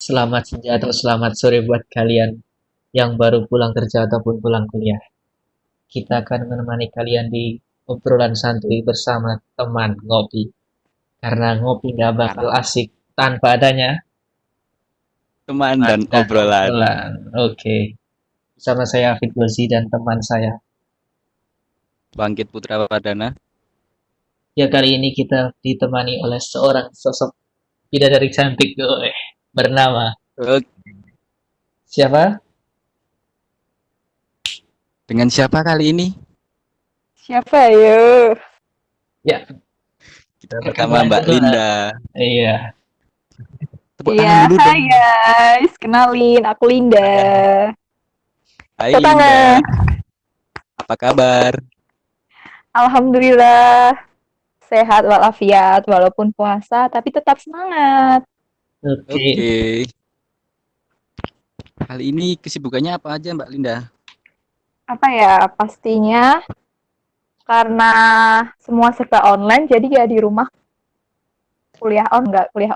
Selamat senja atau selamat sore buat kalian yang baru pulang kerja ataupun pulang kuliah. Kita akan menemani kalian di obrolan santuy bersama teman ngopi. Karena ngopi nggak bakal asik tanpa adanya Teman teman dan dan obrolan. obrolan. Oke, bersama saya Afid Gozi dan teman saya. Bangkit Putra Pradana. Ya kali ini kita ditemani oleh seorang sosok bidadari cantik bernama Eh, siapa? Dengan siapa kali ini? Siapa yo? Ya, Kita bersama perkenalan Mbak dulu lah. Linda. Iya, Tepuk Iya, tangan dulu hai dong. guys, kenalin aku Linda. Hai Tepuk Linda, tangan. apa kabar? Alhamdulillah sehat walafiat walaupun puasa tapi tetap semangat. oke. Oke. Kali ini kesibukannya apa aja Mbak Linda? Apa ya? Pastinya karena semua serba online jadi ya di rumah kuliah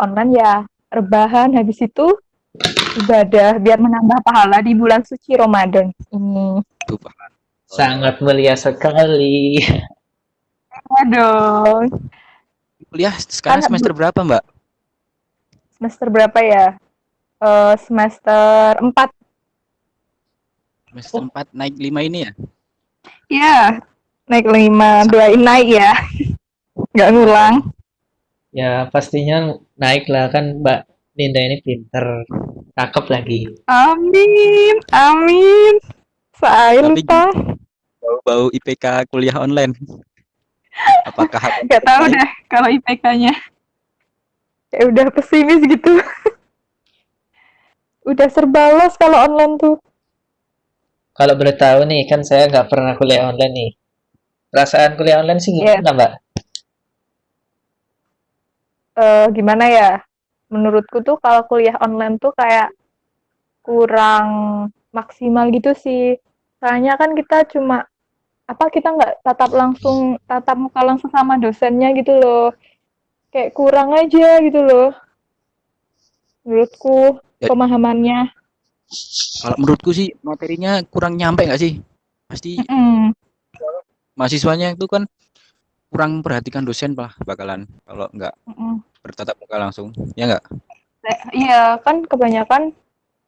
online ya rebahan habis itu ibadah biar menambah pahala di bulan suci Ramadan ini. Tuh, Pak. Sangat mulia sekali. Waduh, Kuliah kan sekarang semester berapa Mbak? semester berapa ya? Semester 4. Semester 4 naik 5 ini ya? Iya, naik 5, doain naik ya, nggak ngulang. Ya, pastinya naik lah kan Mbak Linda ini pinter, cakep lagi. Amin, amin. Sain Tapi toh, bau-bau IPK kuliah online. Apakah nggak tahu deh kalau IPK-nya. Kayak udah pesimis gitu. Udah serba los kalau online tuh. Kalau boleh tahu nih, kan saya nggak pernah kuliah online nih. Perasaan kuliah online sih Ya, gimana Mbak? gimana ya? Menurutku tuh kalau kuliah online tuh kayak kurang maksimal gitu sih. Soalnya kan kita cuma kita nggak tatap muka langsung sama dosennya gitu loh. Kayak kurang aja gitu loh menurutku Ya, pemahamannya. kalau menurutku sih materinya kurang nyampe nggak sih? Pasti Mm-mm. mahasiswanya itu kan kurang perhatikan dosen lah bakalan kalau nggak Mm-mm. bertatap muka langsung, ya nggak? Iya kan kebanyakan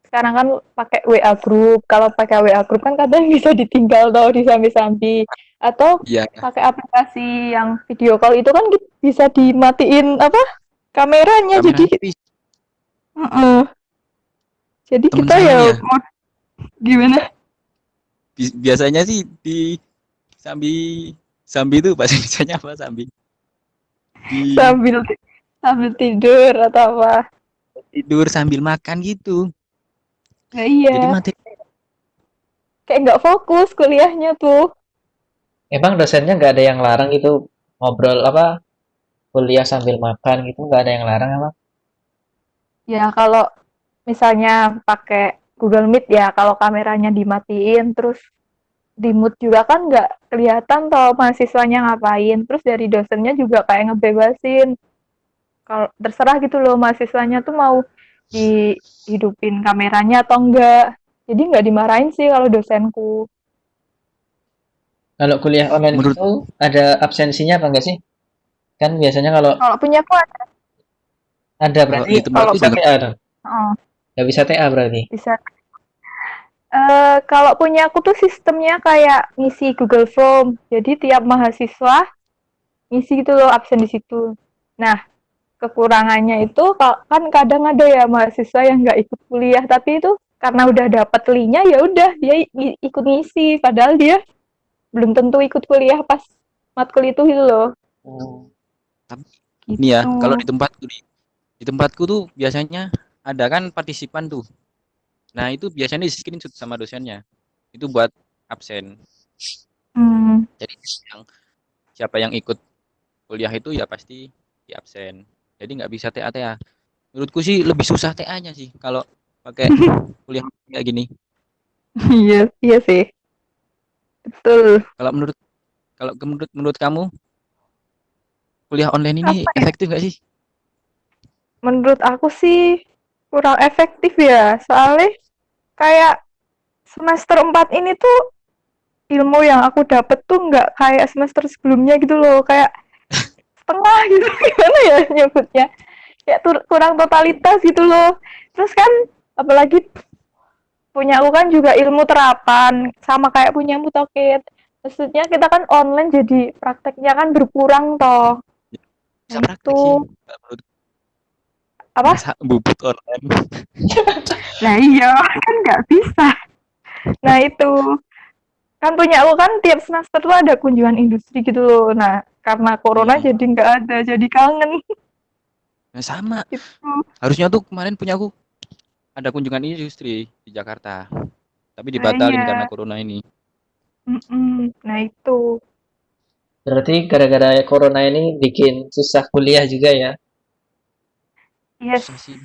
sekarang kan pakai WA group. Kalau pakai WA group kan kadang bisa ditinggal tau disambi-sambi. Atau Iya, pakai aplikasi yang video call itu kan bisa dimatiin kameranya. kameranya Jadi bisa. jadi Temen kita saya ya nih ya, mau gimana biasanya sih di sambi sambi itu bahasa Indonesianya apa sambi? Di sambil sambil tidur atau apa. tidur sambil makan gitu. Nah, Jadi iya, materi kayak nggak fokus kuliahnya tuh. Emang dosennya nggak ada yang larang gitu ngobrol apa kuliah sambil makan gitu nggak ada yang larang emang? Ya kalau misalnya pakai Google Meet ya, kalau kameranya dimatiin, terus di mute juga kan nggak kelihatan toh mahasiswanya ngapain. Terus dari dosennya juga kayak ngebebasin. Kalau terserah gitu loh mahasiswanya tuh mau dihidupin kameranya atau enggak. Jadi nggak dimarahin sih kalau dosenku. Kalau kuliah online menurut gitu ada absensinya apa enggak sih? Kan biasanya kalau Kalau punya aku ada kalau berarti di nggak tempatku bisa juga TA dong? oh, Nggak bisa TA berarti? bisa. Kalau punya aku tuh sistemnya kayak ngisi Google Form. Jadi tiap mahasiswa ngisi gitu loh absen di situ. Nah, kekurangannya itu kan kadang ada ya mahasiswa yang nggak ikut kuliah, tapi itu karena udah dapat linknya ya udah dia ikut ngisi, padahal dia belum tentu ikut kuliah pas matkul itu gitu loh. Hmm. tapi ini ya, Gitu. kalau di tempatku tuh biasanya ada kan partisipan tuh. Nah, itu biasanya di screenshot sama dosennya. Itu buat absen. Hmm. Jadi siapa yang ikut kuliah itu ya pasti di absen. Jadi nggak bisa TA-TA. Menurutku sih lebih susah TA-nya sih kalau pakai kuliah kayak gini. Iya, iya sih. Betul. Kalau menurut kalau menurut kamu kuliah online ini Apa ya? efektif nggak sih? Menurut aku sih kurang efektif ya. Soalnya kayak semester 4 ini tuh ilmu yang aku dapet tuh nggak kayak semester sebelumnya gitu loh. Kayak setengah gitu. Gimana ya nyebutnya? Kayak kurang totalitas gitu loh. Terus kan apalagi punya aku kan juga ilmu terapan sama kayak punyamu Tokit. Maksudnya kita kan online jadi prakteknya kan berkurang toh. Bisa Nah praktek sih. itu Menurut apa? masa bubut online. Nah iya kan nggak bisa. Nah itu kan punya aku kan tiap semester tuh ada kunjungan industri gitu loh. Nah karena corona Mm-mm. jadi nggak ada, jadi kangen Nah, sama. gitu. Harusnya tuh kemarin punya aku ada kunjungan industri di Jakarta. Tapi Nah dibatalin karena iya, corona ini. Nah itu, Berarti gara-gara corona ini bikin susah kuliah juga ya. yes, Susah sih.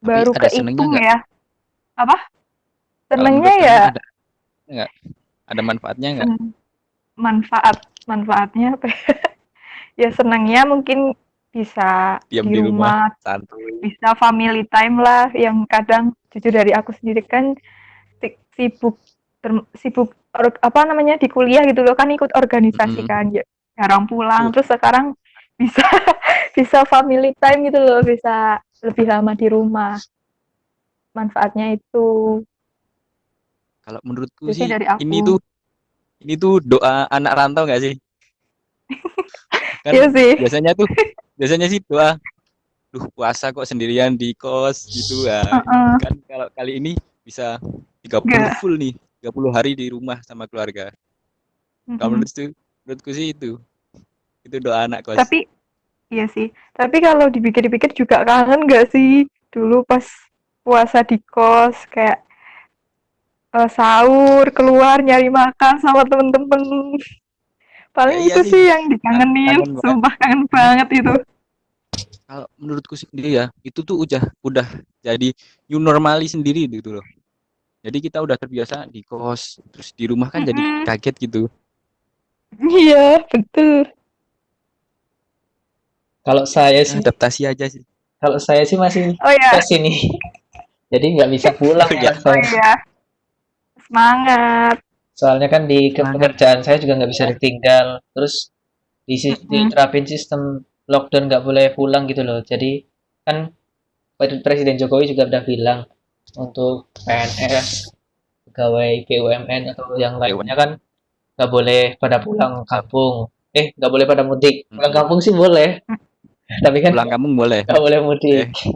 Tapi baru ada senengnya kehitung nggak? ya. Apa? Kalau Senengnya menurut ya kamu ada nggak? Ada manfaatnya nggak? manfaatnya apa ya? Ya senangnya mungkin bisa Diam di di rumah, rumah, santuy. bisa family time lah. Yang kadang jujur dari aku sendiri kan sibuk apa namanya di kuliah gitu loh kan ikut organisasi Mm-mm. kan ya jarang pulang Uh, terus sekarang bisa bisa family time gitu loh bisa lebih lama di rumah manfaatnya itu kalau menurutku itu sih sih dari aku ini tuh doa anak rantau nggak sih? Kan iya sih biasanya tuh biasanya sih doa, duh puasa kok sendirian di kos gitu ya. uh-uh. Kan kalau kali ini bisa 30 Enggak. full nih, 30 hari di rumah sama keluarga. Kalau Mm-mm. menurutku sih itu doa anak kos. Tapi iya sih tapi kalau dipikir-pikir juga kangen nggak sih dulu pas puasa di kos kayak sahur keluar nyari makan sama temen-temen Ya paling iya itu sih, sih yang dikangenin kangen banget. sumpah kangen Karena banget itu. kalau menurutku sendiri ya, itu tuh udah jadi new normali sendiri gitu loh. Jadi kita udah terbiasa di kos, terus di rumah kan jadi Mm-mm. kaget gitu. Iya betul. Kalau saya Ya sih, adaptasi aja sih. kalau saya sih masih Oh ya, kos ini. Jadi nggak bisa pulang Oh ya, malah oh saya. iya, semangat. Soalnya kan di semangat. pekerjaan saya juga nggak bisa ditinggal. Terus Mm-mm. diterapin sistem lockdown nggak boleh pulang gitu loh. Jadi kan Presiden Jokowi juga udah bilang untuk PNS, pegawai BUMN atau yang Hewan. lainnya kan nggak boleh pada pulang kampung. Nggak boleh pada mudik. Pulang Mm-mm. kampung sih boleh, tapi kan Pulang kampung boleh. nggak boleh mudik. Eh,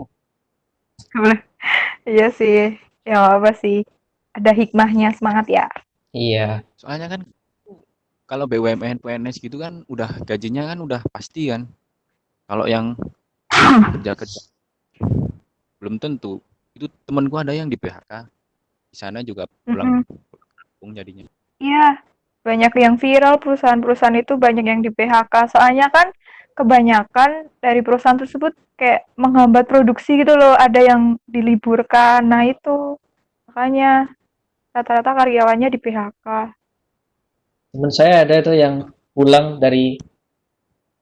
Boleh. Iya sih, ya nggak apa sih. Ada hikmahnya semangat ya. Iya, soalnya kan kalau BUMN, PNS gitu kan udah gajinya kan udah pasti kan. Kalau yang kerja-kerja belum tentu. Itu temanku ada yang di PHK. Di sana juga pulang Mm-mm. kampung jadinya. Iya, banyak yang viral perusahaan-perusahaan itu banyak yang di PHK. Soalnya kan kebanyakan dari perusahaan tersebut kayak menghambat produksi gitu loh. Ada yang diliburkan. Nah itu makanya rata-rata karyawannya di PHK. teman saya ada itu yang pulang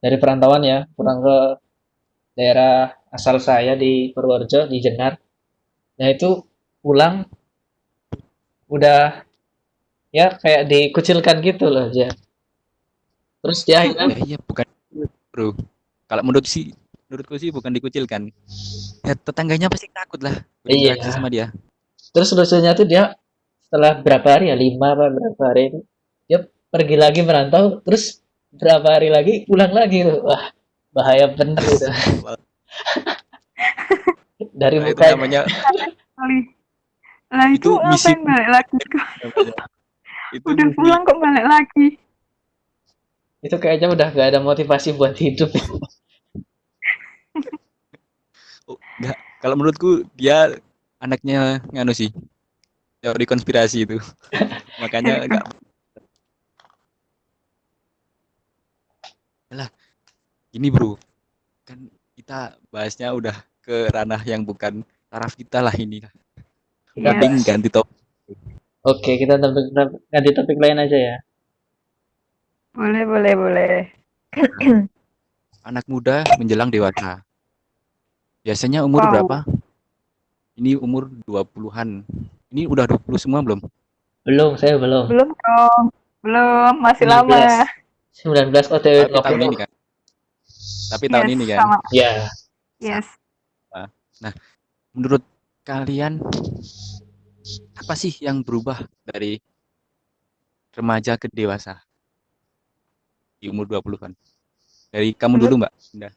dari perantauan ya, pulang ke daerah asal saya di Purworejo di Jenar. Nah itu pulang udah ya kayak dikucilkan gitu loh ya. Terus dia akhirnya Ya iya bukan bro. Kalau menurutku sih bukan dikucilkan. Ya tetangganya pasti takut lah berinteraksi iya. sama dia. Terus lucunya tuh dia setelah berapa hari ya 5 apa berapa hari itu dia pergi lagi merantau terus berapa hari lagi pulang lagi tuh. Wah bahaya bener itu dari Nah, itu mukanya. namanya Kali. Lah itu itu misi ngapain balik lagi? namanya. Itu Udah misi. pulang kok balik lagi? Itu kayaknya udah gak ada motivasi buat hidup. Oh, enggak. Kalau menurutku dia anaknya nganu sih, teori konspirasi itu. Makanya enggak lah ini bro. Kan kita bahasnya udah ke ranah yang bukan taraf kita lah ini. Kita Yes. Mending bahas. ganti topik. Oke, kita ganti topik lain aja ya. Boleh, boleh, boleh. Anak muda menjelang dewasa. Biasanya umur Wow. berapa? Ini umur 20-an. Ini udah 20 semua belum? Belum, saya belum. Belum dong. Belum, masih 19. lama. 19 OTW Tapi tahun 20. ini kan. Tapi tahun Yes, ini kan. sama. Ya, Yes. Nah, menurut kalian apa sih yang berubah dari remaja ke dewasa di umur 20-an? Dari kamu dulu, Menurut Mbak. Indah.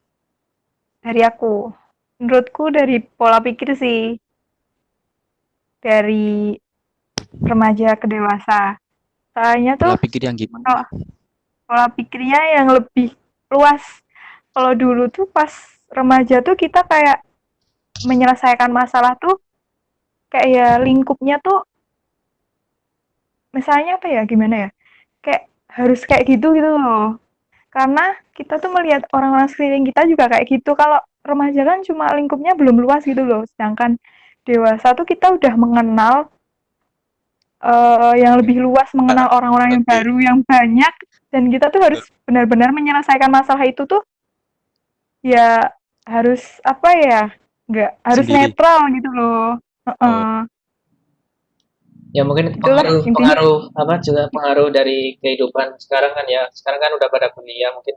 dari aku. Menurutku dari pola pikir sih. Dari remaja ke dewasa. Soalnya tuh Pola pikir yang gimana? kalau pola pikirnya yang lebih luas. Kalau dulu tuh pas remaja tuh kita kayak menyelesaikan masalah tuh kayak ya lingkupnya tuh misalnya apa ya gimana ya? Kayak harus kayak gitu gitu loh. Karena kita tuh melihat orang-orang sekeliling kita juga kayak gitu. Kalau remaja kan cuma lingkupnya belum luas gitu loh. Sedangkan dewasa tuh kita udah mengenal yang lebih luas, mengenal orang-orang yang Oke. baru, yang banyak, dan kita tuh harus benar-benar menyelesaikan masalah itu tuh ya harus apa ya? Nggak harus Sendiri. netral gitu loh. Oh, Heeh. ya mungkin itu Itulah pengaruh intinya. pengaruh apa juga pengaruh dari kehidupan sekarang kan ya. Sekarang kan udah pada kuliah mungkin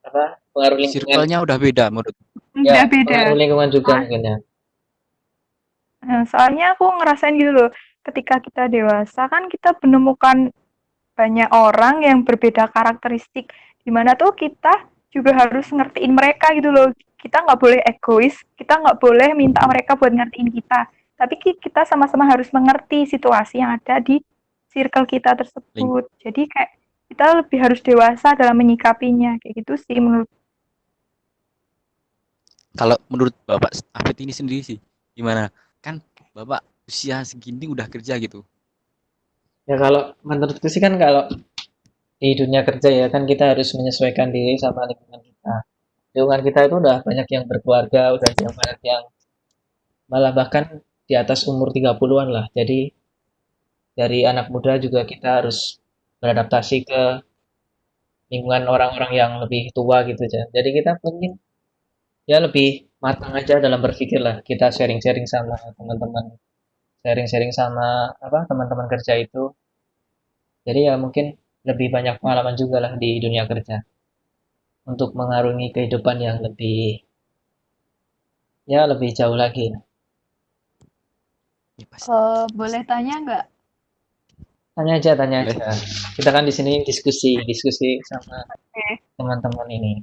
apa pengaruh lingkungan. circle-nya udah beda menurut. Ya, Udah beda. pengaruh lingkungan juga mungkin ya. Soalnya aku ngerasain gitu loh, ketika kita dewasa kan kita menemukan banyak orang yang berbeda karakteristik, dimana tuh kita juga harus ngertiin mereka gitu loh. Kita nggak boleh egois, kita nggak boleh minta mereka buat ngertiin kita. Tapi kita sama-sama harus mengerti situasi yang ada di circle kita Link. tersebut. Jadi kayak kita lebih harus dewasa dalam menyikapinya, kayak gitu sih menurut. Kalau menurut Bapak Afid ini sendiri sih, gimana? Kan Bapak usia segini udah kerja gitu. Ya kalau menurutku sih kan kalau di dunia kerja ya kan kita harus menyesuaikan diri sama lingkungan kita. Lingkungan kita itu udah banyak yang berkeluarga, udah yang banyak yang malah bahkan di atas umur 30-an lah. Jadi dari anak muda juga kita harus beradaptasi ke lingkungan orang-orang yang lebih tua gitu aja. Jadi kita mungkin ya lebih matang aja dalam berpikir lah. Kita sharing-sharing sama teman-teman, sharing-sharing sama apa teman-teman kerja itu. Jadi ya mungkin lebih banyak pengalaman juga lah di dunia kerja untuk mengarungi kehidupan yang lebih ya lebih jauh lagi. Ya, pasti. Boleh tanya nggak? Tanya aja, tanya Boleh. aja. Kita kan di sini diskusi, diskusi sama Oke. teman-teman ini.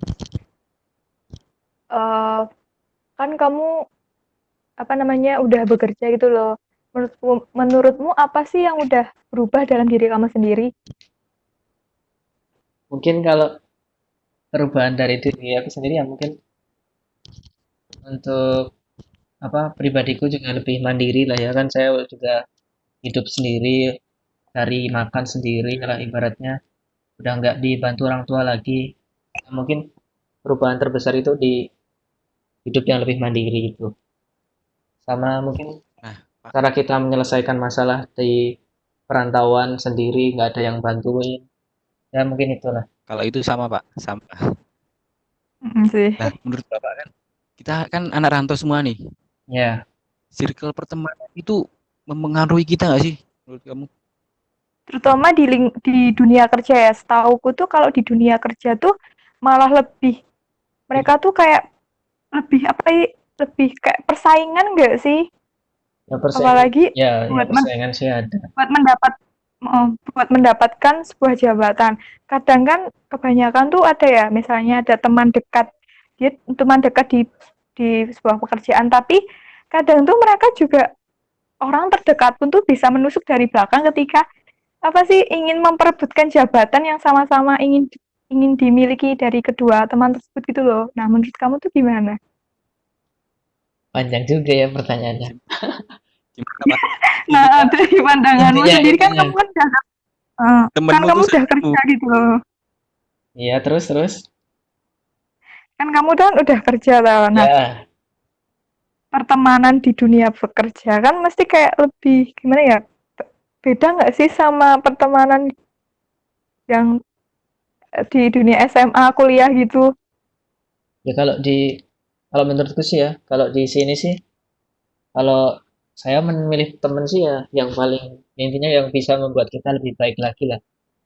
Eh, kan kamu apa namanya udah bekerja gitu loh. Menurutmu apa sih yang udah berubah dalam diri kamu sendiri? Mungkin kalau perubahan dari diri aku sendiri ya mungkin untuk apa pribadiku juga lebih mandiri lah ya kan saya juga hidup sendiri, cari makan sendiri lah ibaratnya udah nggak dibantu orang tua lagi. Nah, mungkin perubahan terbesar itu di hidup yang lebih mandiri itu. Sama mungkin Nah, Pak, cara kita menyelesaikan masalah di perantauan sendiri, nggak ada yang bantuin. Ya mungkin itulah. kalau itu sama Pak, sama. Sih. Nah, menurut Bapak kan kita kan anak rantau semua nih. Ya, Circle pertemanan itu mempengaruhi kita nggak sih menurut kamu? Terutama di dunia kerja ya. Setauku tuh kalau di dunia kerja tuh malah lebih mereka tuh kayak lebih apa ya, lebih kayak persaingan nggak sih? ya persaingan. Apalagi Ya buat persaingan sih ada. buat mendapat buat mendapatkan sebuah jabatan. Kadang kan kebanyakan tuh ada ya, misalnya ada teman dekat, dia teman dekat di sebuah pekerjaan, tapi kadang tuh mereka juga orang terdekat pun tuh bisa menusuk dari belakang ketika apa sih ingin memperebutkan jabatan yang sama-sama ingin ingin dimiliki dari kedua teman tersebut gitu loh. Nah, menurut kamu tuh gimana? Panjang juga ya pertanyaannya. Gimana Pak? Nah, Intinya dari pandanganmu Intinya, sendiri kan intinya. kamu kan temenmu kamu tuh udah satu. kerja gitu loh. Iya terus. Kan kamu kan udah kerja loh. Nah, Ya, pertemanan di dunia bekerja kan mesti kayak lebih gimana ya? Beda nggak sih sama pertemanan yang di dunia SMA, kuliah gitu? ya kalau di Kalau menurutku sih ya, kalau di sini sih, kalau saya memilih teman sih ya, yang paling intinya yang bisa membuat kita lebih baik lagi lah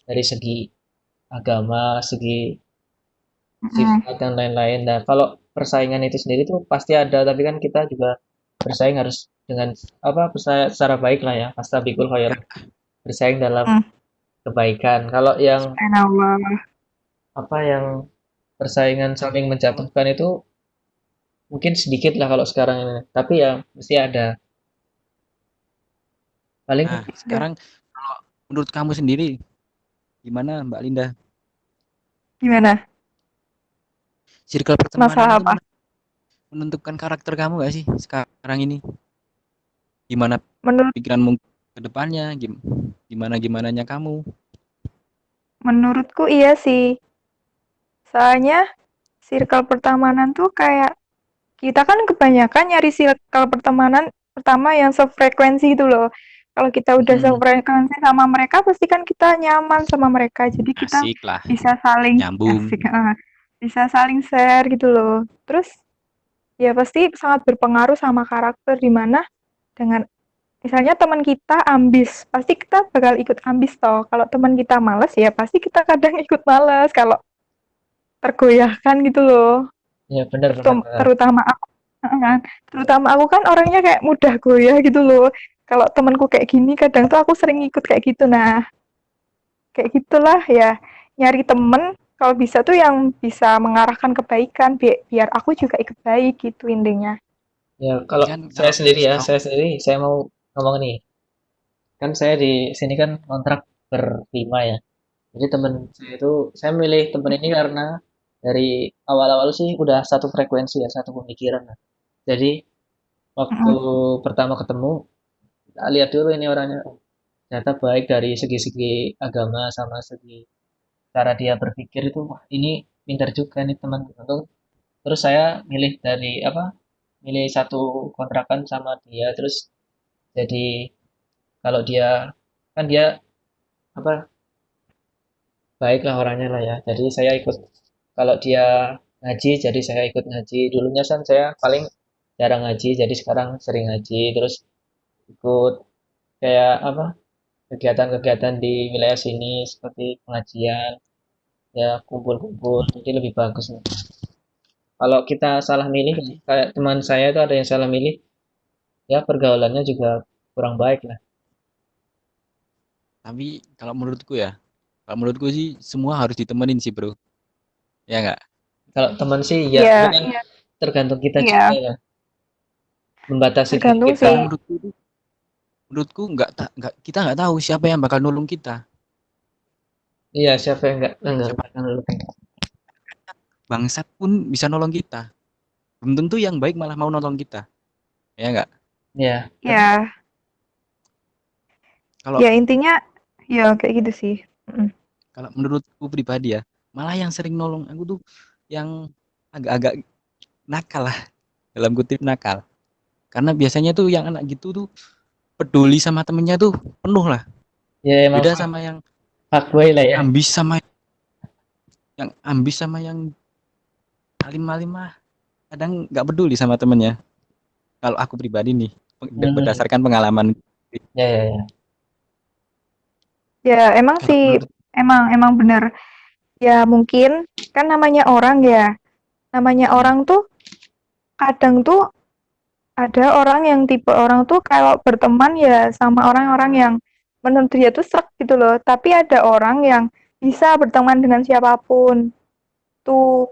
dari segi agama, segi Mm-mm. sifat dan lain-lain. Nah, kalau persaingan itu sendiri tuh pasti ada, tapi kan kita juga bersaing harus dengan apa bersaing secara baik lah ya, fastabikul khairat, Ya, bersaing dalam Mm. kebaikan. Kalau yang Subhanallah. apa yang persaingan saling menjatuhkan itu mungkin sedikit lah kalau sekarang ini. Tapi ya mesti ada. Paling nah sekarang kalau menurut kamu sendiri gimana Mbak Linda? Gimana? Circle pertemanan Masalah itu apa? menentukan karakter kamu gak sih sekarang ini? Gimana Menurut pikiranmu ke depannya? Gimana gimananya kamu? menurutku iya sih. Soalnya circle pertemanan tuh kayak kita kan kebanyakan nyari circle pertemanan pertama yang sefrekuensi gitu loh. Kalau kita udah mm, sefrekuensi sama mereka, pasti kan kita nyaman sama mereka. Jadi kita Asik lah, bisa saling nyambung. asik, bisa saling share gitu loh. Terus ya pasti sangat berpengaruh sama karakter di mana dengan misalnya teman kita ambis, pasti kita bakal ikut ambis toh. Kalau teman kita males ya pasti kita kadang ikut males kalau tergoyahkan gitu loh. ya benar benar benar. Terutama aku kan, terutama aku kan orangnya kayak mudah goyah gitu loh. Kalau temanku kayak gini, kadang tuh aku sering ikut kayak gitu. Nah, kayak gitulah ya. Nyari temen kalau bisa tuh yang bisa mengarahkan kebaikan, biar aku juga ikut baik gitu intinya. Ya kalau Kan saya kalau sendiri ya, kamu saya mau ngomong nih. Kan saya di sini kan kontrak berlima ya. Jadi teman saya itu saya milih teman ini karena dari awal-awal sih udah satu frekuensi ya, satu pemikiran. Lah. Jadi waktu Mm, pertama ketemu, kita lihat dulu ini orangnya. Oh, ternyata baik dari segi-segi agama sama segi cara dia berpikir itu, wah ini pintar juga nih teman. Terus saya milih dari apa? Milih satu kontrakan sama dia. Terus jadi kalau dia kan dia apa baik lah orangnya lah ya. Jadi saya ikut kalau dia ngaji, jadi saya ikut ngaji. Dulunya kan saya paling jarang ngaji, jadi sekarang sering ngaji. Terus ikut kayak apa kegiatan-kegiatan di wilayah sini seperti pengajian, ya kumpul-kumpul. Jadi lebih bagus nih. Kalau kita salah milih, berarti kayak teman saya itu ada yang salah milih, ya pergaulannya juga kurang baik lah. tapi kalau menurutku sih semua harus ditemenin sih, Bro. Ya enggak? Kalau teman sih ya, tapi ya, kan tergantung kita juga iya, ya, membatasi diri tergantung kita. sih. Karena menurutku nggak kita nggak tahu siapa yang bakal nolong kita. Iya, siapa yang enggak Siapa bakal lupa. bangsat pun bisa nolong kita. Belum tentu yang baik malah mau nolong kita. Ya enggak? Ya, tapi Ya, Kalau ya intinya ya kayak gitu sih. Mm. kalau menurutku pribadi ya, malah yang sering nolong aku tuh yang agak-agak nakal lah, dalam kutip nakal. Karena biasanya tuh yang anak gitu tuh peduli sama temennya tuh penuh lah. ya emang Beda sama yang fuckboy lah ya. ambis sama yang alim-alim mah kadang nggak peduli sama temennya. Kalau aku pribadi nih, Hmm, berdasarkan pengalaman. ya ya ya. Ya emang Kalau sih, menurut emang bener. Ya mungkin kan namanya orang ya. Namanya hmm, orang tuh kadang tuh ada orang yang tipe orang tuh kalau berteman ya sama orang-orang yang menurut dia tuh srek gitu loh. Tapi ada orang yang bisa berteman dengan siapapun. Tuh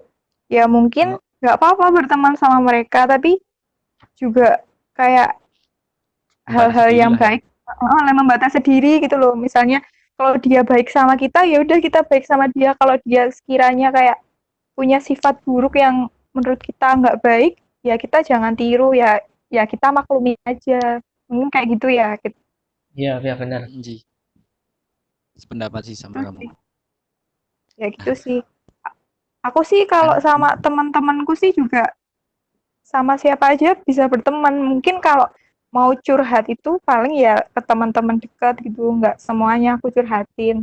ya mungkin kalau nggak apa-apa berteman sama mereka, tapi juga kayak membatasi hal-hal diri yang lah ya. baik, membatasi diri gitu loh. Misalnya kalau dia baik sama kita, ya udah kita baik sama dia. Kalau dia sekiranya kayak punya sifat buruk yang menurut kita nggak baik, ya kita jangan tiru ya. Ya kita maklumi aja. Mungkin kayak gitu ya. Gitu, Iya, ya benar. Ji, sependapat sih gitu sama kamu. sih. Ya Nah, gitu sih. Aku sih kalau kan sama teman-temanku sih juga sama siapa aja bisa berteman. Mungkin kalau mau curhat itu paling ya ke teman-teman dekat gitu. Nggak semuanya aku curhatin.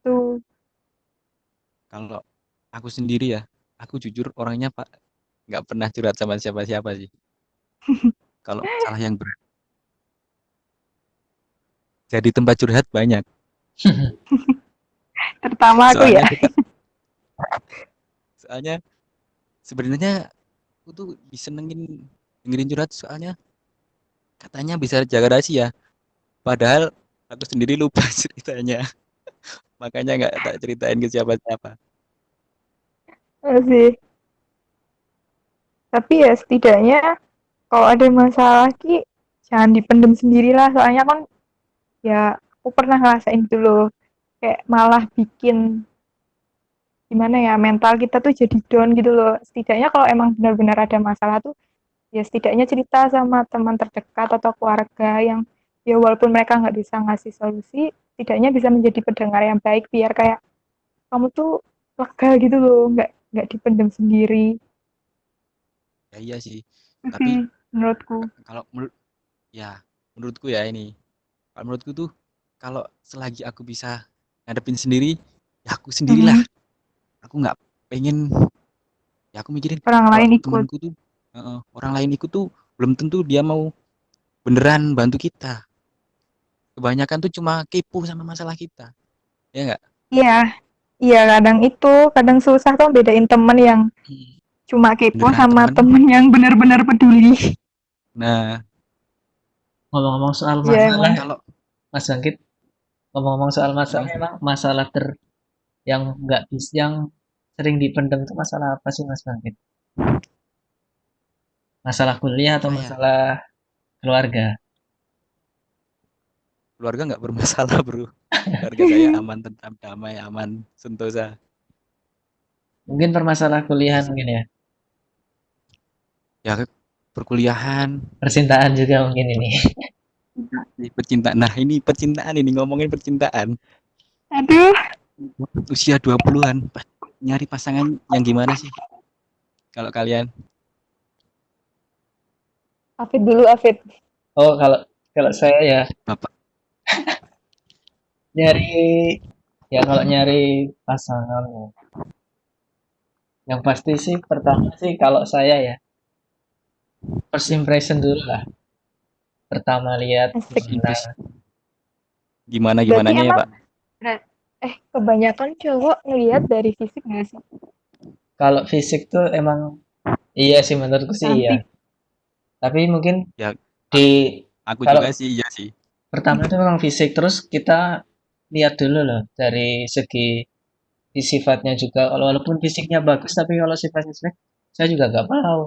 Tuh. kalau aku sendiri ya, aku jujur orangnya Pak nggak pernah curhat sama siapa-siapa sih. Kalau masalah yang berat, jadi tempat curhat banyak. Terutama aku ya. Soalnya kita, soalnya sebenarnya aku tuh disenengin dengerin curhat soalnya katanya bisa jaga rahasia. Padahal aku sendiri lupa ceritanya. Makanya nggak tak ceritain ke siapa-siapa. Sih. Tapi ya setidaknya kalau ada masalah ki jangan dipendem sendirilah. Soalnya kan ya aku pernah ngerasain dulu kayak malah bikin gimana ya mental kita tuh jadi down gitu loh. Setidaknya kalau emang benar-benar ada masalah tuh ya setidaknya cerita sama teman terdekat atau keluarga yang ya walaupun mereka nggak bisa ngasih solusi, setidaknya bisa menjadi pendengar yang baik biar kayak kamu tuh lega gitu loh, nggak dipendam sendiri. Ya iya sih. Itu Tapi sih menurutku. kalau ya menurutku ya ini. Kalau menurutku tuh kalau selagi aku bisa ngadepin sendiri, ya aku sendirilah. Mhm. Aku nggak pengen, ya aku mikirin Orang kalau lain ikut. temanku tuh orang lain ikut tuh belum tentu dia mau beneran bantu kita. Kebanyakan tuh cuma kepo sama masalah kita. Ya nggak? Iya, iya kadang itu, kadang susah tuh bedain temen yang cuma kepo Beneran sama temen. temen yang benar-benar peduli. Nah, Ngomong-ngomong soal Iya masalah, emang. kalau Mas Bangkit, ngomong-ngomong soal masalah, gimana? emang masalah yang nggak bisa, yang sering dipendam tuh masalah apa sih Mas Bangkit? Masalah kuliah atau Apa ya? masalah keluarga? Keluarga nggak bermasalah, bro. Keluarga saya aman, tentram, damai, aman, sentosa. Mungkin permasalahan kuliah mungkin ya. Ya perkuliahan, Percintaan juga mungkin ini. percintaan. Nah, ini percintaan ini ngomongin percintaan. Aduh, Usia 20-an, nyari pasangan yang gimana sih? Kalau kalian, Afid dulu Afid. Oh, kalau kalau saya ya Bapak, nyari kalau nyari pasangan ya, yang pasti sih pertama sih kalau saya ya first impression dulu lah. Pertama lihat Asik. first gimana. impression gimana Berarti gimananya ya, emang Pak? kebanyakan cowok ngelihat dari fisik nggak sih? Kalau fisik tuh emang iya sih menurutku sih iya. Cantik. Tapi mungkin Ya, di aku kalau juga sih, iya sih. pertama itu memang fisik, terus kita lihat dulu loh dari segi sifatnya juga. Walaupun fisiknya bagus, tapi kalau sifatnya jelek, saya juga nggak mau.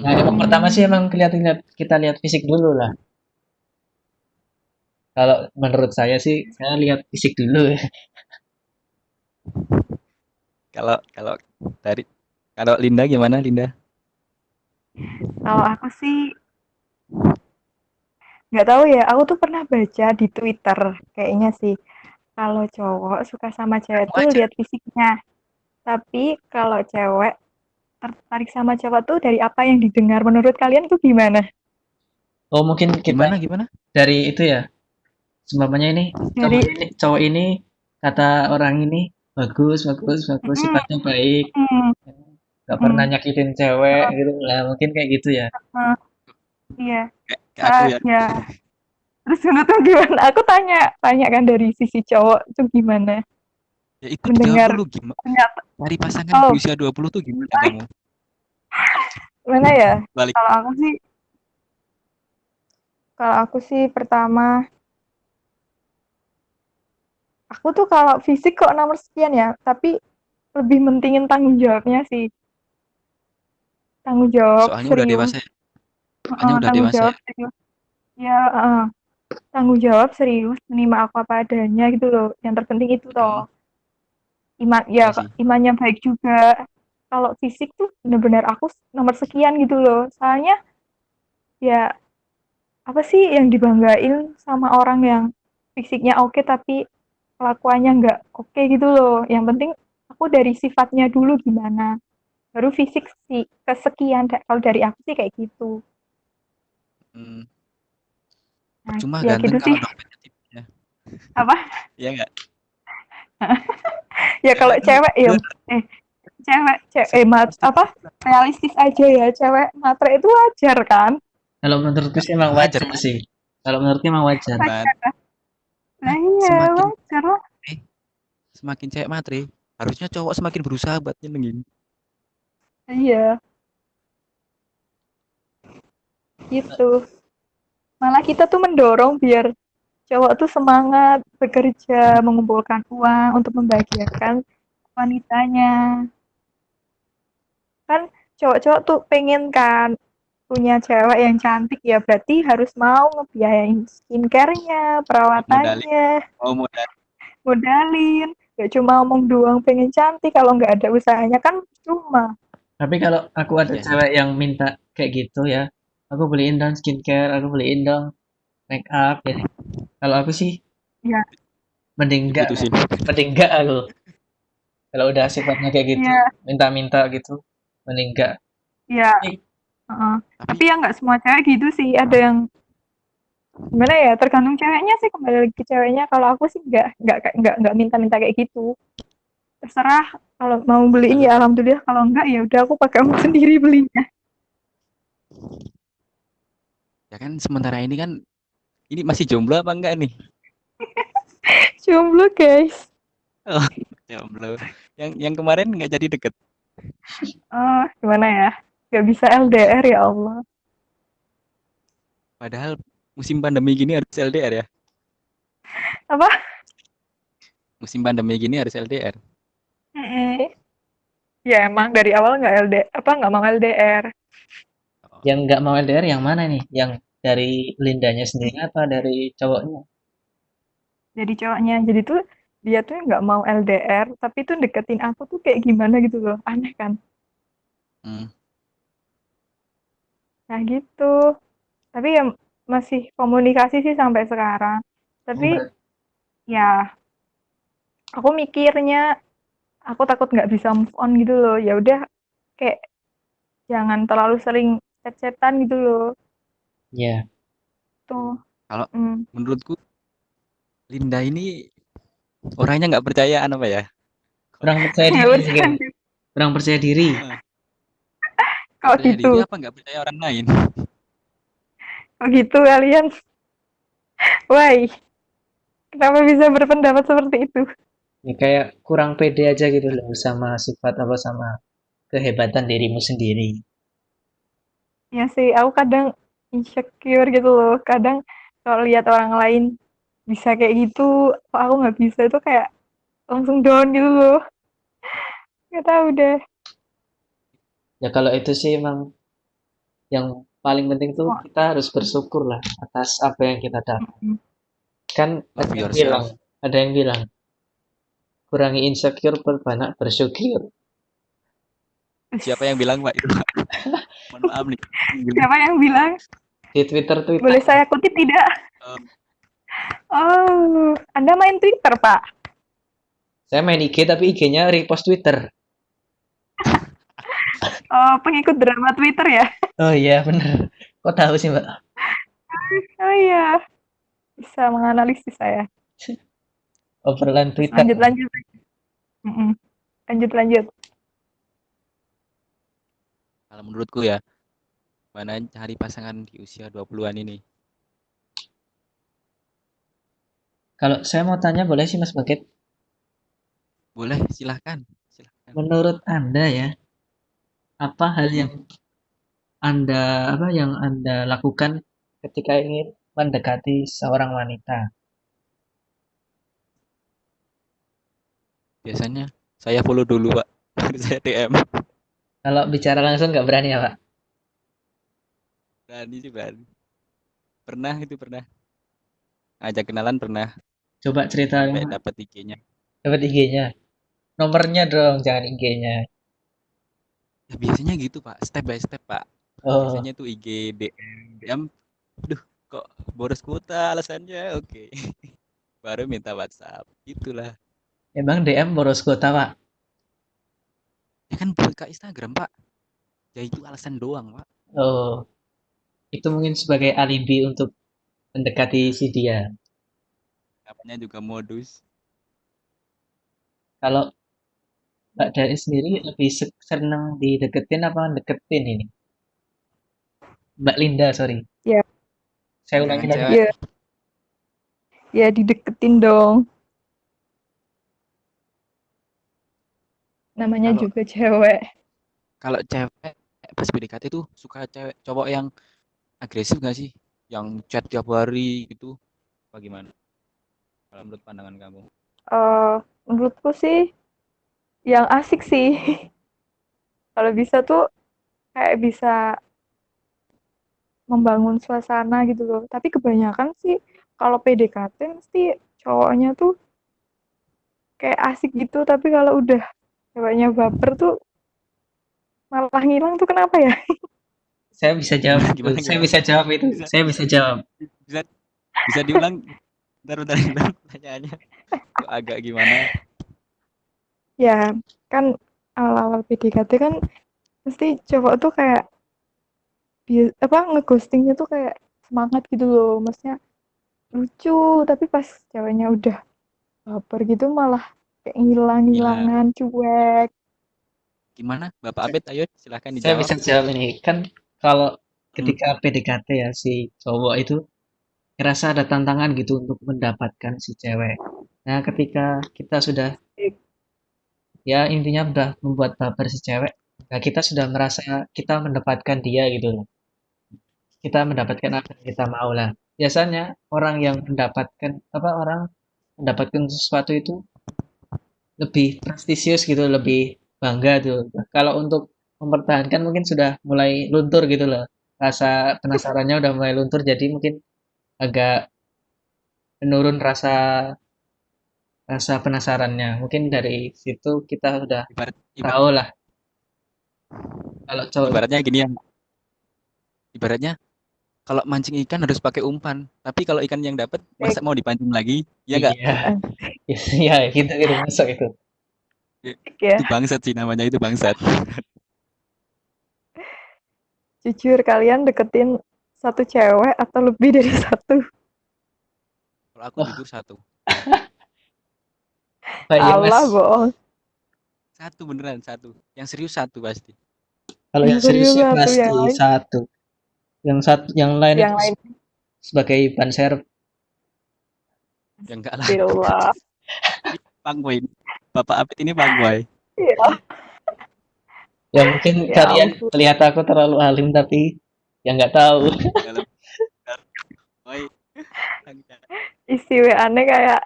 Nah, Mm-mm. emang pertama sih Hmm, emang kelihatan kita lihat fisik dulu lah. Kalau menurut saya sih, saya lihat fisik dulu. Kalau kalau dari kalau Linda gimana, Linda? kalau aku sih nggak tahu ya. Aku tuh pernah baca di Twitter kayaknya sih. Kalau cowok suka sama cewek Kamu tuh aja. lihat fisiknya. Tapi kalau cewek tertarik sama cowok tuh dari apa yang didengar. Menurut kalian tuh gimana? Oh, mungkin kita Gimana gimana? dari itu ya. Seumpamanya ini Dari cowok ini kata orang ini bagus, bagus, bagus, mm, sifatnya baik, mm, nggak pernah mm, nyakitin cewek kalau gitu lah. Mungkin kayak gitu ya. iya, Kayak aku ya. ya. Terus dulu tuh gimana? Aku tanya, tanya kan dari sisi cowok tuh gimana? Ya itu dijawab Mendengar dulu gimana? ternyata, Cari pasangan di oh, usia 20 tuh gimana kamu? gimana ya? Balik. Kalau aku sih, kalau aku sih pertama, aku tuh kalau fisik kok nomor sekian ya, tapi lebih mentingin tanggung jawabnya sih. Tanggung jawab Soalnya udah serius. dewasa ya. Soalnya udah Tanggung dewasa jawab ya. serius. Ya, tanggung jawab serius, menerima aku apa adanya gitu loh. Yang terpenting itu Mm, toh. Iman, ya iya sih. imannya baik juga. Kalau fisik tuh bener-bener aku nomor sekian gitu loh. Soalnya ya apa sih yang dibanggain sama orang yang fisiknya oke tapi kelakuannya nggak oke gitu loh. Yang penting aku dari sifatnya dulu gimana. Baru fisik sih kesekian. Kalau dari aku sih kayak gitu. Hmm, Nah, percuma ya ganteng gitu sih. kalau dompetnya tipis ya. Apa? Iya nggak? Ya kalau Cewek tuh cewek ya bener, eh cewek Pasti apa realistis aja ya, cewek matre itu wajar kan? Kalau menurutku sih emang wajar, wajar Pak. sih. Kalau menurutku emang wajar. Hebat. Wajar. Nah, Nah iya semakin wajar lah. semakin cewek matre, harusnya cowok semakin berusaha buat nyenengin. Iya gitu. Malah kita tuh mendorong biar cowok tuh semangat bekerja, mengumpulkan uang untuk membahagiakan wanitanya. Kan cowok-cowok tuh pengen kan punya cewek yang cantik ya berarti harus mau ngebiayain skincare-nya, Mau modalin, perawatannya, mau modal. modalin. Gak cuma ngomong doang pengen cantik kalau nggak ada usahanya kan cuma. Tapi kalau aku ada Iya sih. cewek yang minta kayak gitu ya, aku beliin dong skincare, aku beliin dong make up gitu. Kalau aku sih Ya, mending enggak, Diputusin. mending enggak aku. Kalau udah sifatnya kayak gitu, iya, minta-minta gitu, mending enggak. iya. Eh, Heeh. Tapi Tapi ya nggak semua cewek gitu sih. Ada yang gimana ya? Tergantung ceweknya sih, kembali lagi ke ceweknya. Kalau aku sih nggak minta-minta kayak gitu. Terserah, kalau mau beliin kalau ya alhamdulillah, kalau enggak ya udah aku pakai uang sendiri belinya. ya kan sementara ini kan ini masih jomblo apa enggak nih? Jomblo guys. Oh, jomblo. Yang kemarin nggak jadi deket. Oh, gimana ya? Gak bisa LDR ya Allah. Padahal musim pandemi gini harus LDR ya. Apa? Musim pandemi gini harus LDR. Mm-mm. Ya emang dari awal nggak LDR, apa nggak mau LDR. Oh, yang nggak mau LDR yang mana nih? Yang dari Lindanya sendiri apa dari cowoknya? Jadi cowoknya, jadi tuh dia tuh nggak mau LDR, tapi tuh deketin aku tuh kayak gimana gitu loh, aneh kan? hmm. Nah gitu. Tapi ya masih komunikasi sih sampai sekarang. Oh, Tapi ya aku mikirnya aku takut nggak bisa move on gitu loh. Ya udah kayak jangan terlalu sering chat-chatan gitu loh. ya, Tuh. Kalau Mm. menurutku Linda ini orangnya nggak percayaan apa ya? Kok kurang percaya Nggak diri mungkin. bercanda. Kurang percaya diri. eh, nggak Kok percaya gitu? diri apa nggak percaya orang lain? Kok gitu kalian? Why? Kenapa bisa berpendapat seperti itu? Ya, kayak kurang pede aja gitu loh sama sifat apa sama kehebatan dirimu sendiri. Ya sih, aku kadang insecure gitu loh. Kadang kalau lihat orang lain bisa kayak gitu, kok aku nggak bisa itu kayak langsung down gitu loh. Gak tahu deh. Ya kalau itu sih emang yang paling penting tuh Oh, kita harus bersyukur lah atas apa yang kita dapat. mm-mm. Kan Love yourself. ada yang bilang kurangi insecure perbanyak bersyukur. Siapa yang bilang Pak itu Pak? Mohon maaf nih. Siapa yang bilang? Di Twitter Boleh saya kutip tidak? Eh, Oh, Anda main Twitter, Pak? saya main IG tapi IG-nya repost Twitter. Oh, pengikut drama Twitter ya? Oh iya bener. Kok tahu sih Mbak? Oh iya, bisa menganalisis saya. Obrolan Terus Twitter. lanjut, lanjut. Mm-mm. Lanjut, lanjut. Kalau menurutku ya, mana cari pasangan di usia 20-an ini. Kalau saya mau tanya boleh sih Mas Baget? Boleh, silahkan. Silahkan. Menurut Anda ya, apa hal Hmm. yang Anda lakukan ketika ingin mendekati seorang wanita? Biasanya saya follow dulu Pak. Baru saya DM. Kalau bicara langsung nggak berani ya Pak? Berani sih berani. Pernah itu pernah. Ajak kenalan pernah. Coba cerita Sampai dapat IG-nya. dapat IG-nya. Nomornya dong, jangan IG-nya. Ya biasanya gitu Pak. Step by step Pak. Oh, Biasanya tuh IG DM. Duh kok boros kuota alasannya. Oke. Baru minta WhatsApp. Itulah. emang DM boros kuota Pak? Ya kan buka Instagram Pak. Ya itu alasan doang Pak. Oh, itu mungkin sebagai alibi untuk mendekati si dia. Namanya juga modus. Kalau Mbak Dari sendiri lebih seneng dideketin apa deketin ini? Mbak Linda, sorry. Ya, Saya ulangi Jangan lagi. cewek. ya, ya dideketin dong. Namanya Kalau juga cewek. kalau cewek pas PDKT tuh suka cewek cowok yang agresif gak sih? Yang chat tiap hari gitu. Bagaimana? Kalau menurut pandangan kamu? Eh, Menurutku sih yang asik sih. Kalau bisa tuh kayak bisa membangun suasana gitu loh. Tapi kebanyakan sih kalau PDKT mesti cowoknya tuh kayak asik gitu, tapi kalau udah ceweknya baper tuh malah ngilang tuh kenapa ya? Saya bisa jawab Gimana itu. gimana Saya gimana? bisa jawab itu. Bisa Saya bisa jawab. bisa bisa diulang. Bentar bentar bentar. Pertanyaannya kok agak gimana? Ya, kan awal-awal PDKT kan mesti cowok tuh kayak ngeghostingnya tuh kayak semangat gitu loh, maksudnya lucu, tapi pas ceweknya udah baper gitu malah kayak Gila. ngilang-ngilangan, cuek. Gimana? Bapak Abed, ayo silahkan Saya dijawab. bisa jawab ini. Kan kalau Hmm. ketika PDKT ya si cowok itu ngerasa ada tantangan gitu untuk mendapatkan si cewek. Nah, ketika kita sudah ya intinya udah membuat baper si cewek, nah kita sudah merasa kita mendapatkan dia gitu loh. Kita mendapatkan apa yang kita mau lah. Biasanya orang yang mendapatkan apa orang mendapatkan sesuatu itu lebih prestisius gitu, lebih bangga tuh. Kalau untuk mempertahankan mungkin sudah mulai luntur gitu loh. Rasa penasarannya udah mulai luntur, jadi mungkin agak menurun rasa rasa penasarannya. Mungkin dari situ kita sudah Ibarat, tahu lah kalau cowok itu ibaratnya gini ya. Ibaratnya kalau mancing ikan harus pakai umpan. Tapi kalau ikan yang dapat Eh, masa mau dipancing lagi? Ya enggak? iya, ya gitu masuk itu. Itu ya, bangsat sih namanya itu bangsat. jujur kalian deketin satu cewek atau lebih dari satu? Kalau aku Wah, jujur satu. Pak iya Allah mas. bohong. Satu beneran satu. Yang serius satu pasti. Kalau Yang yang serius serius sih satu, pasti yang lain, satu. Yang lain yang itu lain Ya, sebagai ban serep. yang enggak lah. astagfirullah. Ini fuckboy. Bapak Apit ini fuckboy. Ya, Ya mungkin ya kalian ampun. melihat aku terlalu alim tapi ya nggak tahu. Dalam boy. Isi WA-nya kayak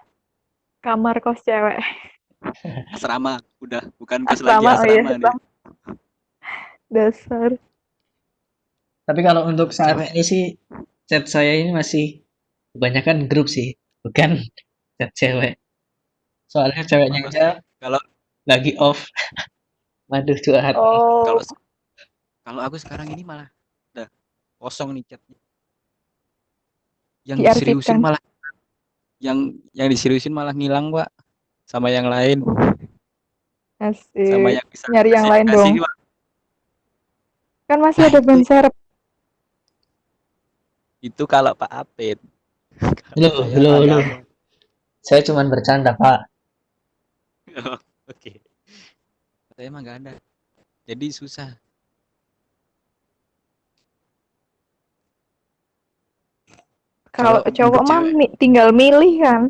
kamar kos cewek. Asrama. Udah bukan kos lagi Asrama, oh iya, asrama nih. asrama. Dasar. Tapi kalau untuk Kalau saat cewek ini sih chat saya ini masih kebanyakan grup sih, bukan chat cewek. Soalnya ceweknya kalau aja kalau lagi off. Waduh curhat nih. kalau Oh, kalau aku sekarang ini malah udah kosong nih chatnya. Yang diseriusin diarsipkan. malah yang diseriusin malah ngilang, Pak. Sama yang lain, sama Asik. yang bisa Nyari yang kasih lain kasih dong. Pak. Kan masih Nah, ada ban serep. itu kalau Pak Apit. Kalau Loh, saya mah loh, nggak loh. ada. Saya cuman bercanda, Pak. Oh, oke. Saya mah nggak ada. Jadi susah. Kalau Kalau cowok untuk mah cewek, tinggal milih kan.